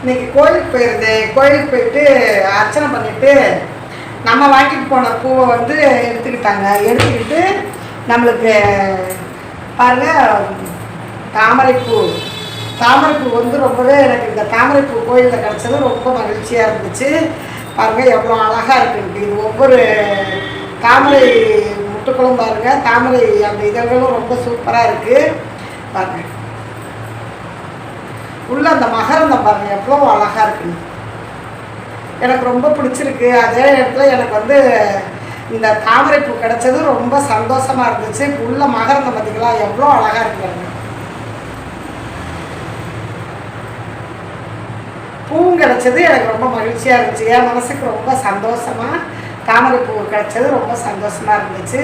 இன்னைக்கு கோயிலுக்கு போயிருந்தேன். கோயிலுக்கு போயிட்டு அர்ச்சனை பண்ணிட்டு நம்ம வாங்கிட்டு போன பூவை வந்து எடுத்துக்கிட்டு நம்மளுக்கு பாருங்க தாமரைப்பூ வந்து ரொம்பவே எனக்கு இந்த தாமரைப்பூ கோயிலில் கிடச்சது ரொம்ப மகிழ்ச்சியாக இருந்துச்சு. பாருங்கள் எவ்வளோ அழகாக இருக்குன்ட்டு. இது ஒவ்வொரு தாமரை முட்டுக்களும் பாருங்கள், தாமரை அந்த இதழ்களும் ரொம்ப சூப்பராக இருக்குது. பாருங்கள் உள்ள அந்த மகரந்தம் பாருங்கள் எவ்வளோ அழகாக இருக்குன்னு எனக்கு ரொம்ப பிடிச்சிருக்கு. அதே இடத்துல எனக்கு வந்து இந்த தாமரைப்பூ கிடச்சது ரொம்ப சந்தோஷமாக இருந்துச்சு. உள்ள மகரந்தம் பார்த்திங்களா எவ்வளோ அழகாக இருக்குங்க. பூவும் கிடச்சது எனக்கு ரொம்ப மகிழ்ச்சியாக இருந்துச்சு. என் மனசுக்கு ரொம்ப சந்தோஷமாக தாமரைப்பூ கிடச்சது ரொம்ப சந்தோஷமாக இருந்துச்சு.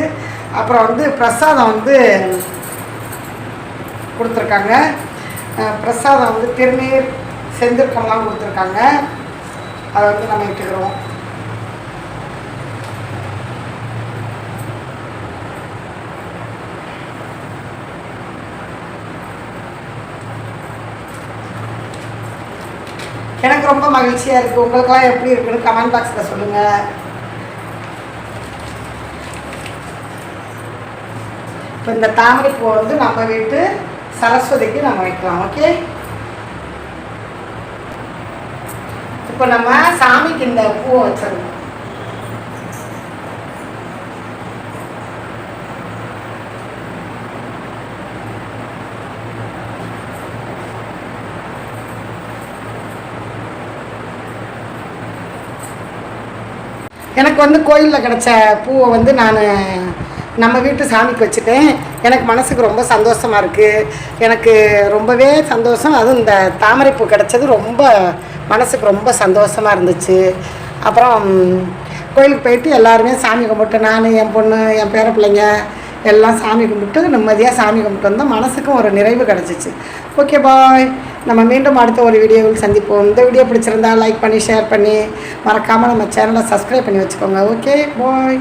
அப்புறம் வந்து பிரசாதம் வந்து கொடுத்துருக்காங்க. பிரசாதம் வந்து திருநீர் செந்திருக்கம்லாம் கொடுத்துருக்காங்க. அதை வந்து நம்ம இட்டுக்கிறோம். எனக்கு ரொம்ப மகிழ்ச்சியாக இருக்குது. உங்களுக்கெல்லாம் எப்படி இருக்குன்னு கமெண்ட் பாக்ஸில் சொல்லுங்கள். இப்போ இந்த தாமரைப்பூ வந்து நம்ம வீட்டு சரஸ்வதிக்கு நம்ம வைக்கலாம். ஓகே, இப்போ நம்ம சாமிக்கு இந்த பூவை வச்சிடணும். எனக்கு வந்து கோயிலில் கிடச்ச பூவை வந்து நான் நம்ம வீட்டு சாமிக்கு வச்சுட்டேன். எனக்கு மனசுக்கு ரொம்ப சந்தோஷமாக இருக்குது. எனக்கு ரொம்பவே சந்தோஷம். அதுவும் இந்த தாமரைப்பூ கிடச்சது ரொம்ப மனசுக்கு ரொம்ப சந்தோஷமாக இருந்துச்சு. அப்புறம் கோயிலுக்கு போயிட்டு எல்லாருமே சாமி கும்பிட்டு, நான் என் பொண்ணு என் பேர பிள்ளைங்க எல்லாம் சாமி கும்பிட்டு நிம்மதியாக சாமி கும்பிட்டு வந்தால் மனசுக்கும் ஒரு நிறைவு கிடச்சிச்சு. ஓகே பாய், நம்ம மீண்டும் அடுத்த ஒரு வீடியோவில் சந்திப்போம். இந்த வீடியோ பிடிச்சிருந்தா லைக் பண்ணி ஷேர் பண்ணி மறக்காமல் நம்ம சேனலை சப்ஸ்கிரைப் பண்ணி வச்சுக்கோங்க. Okay bye.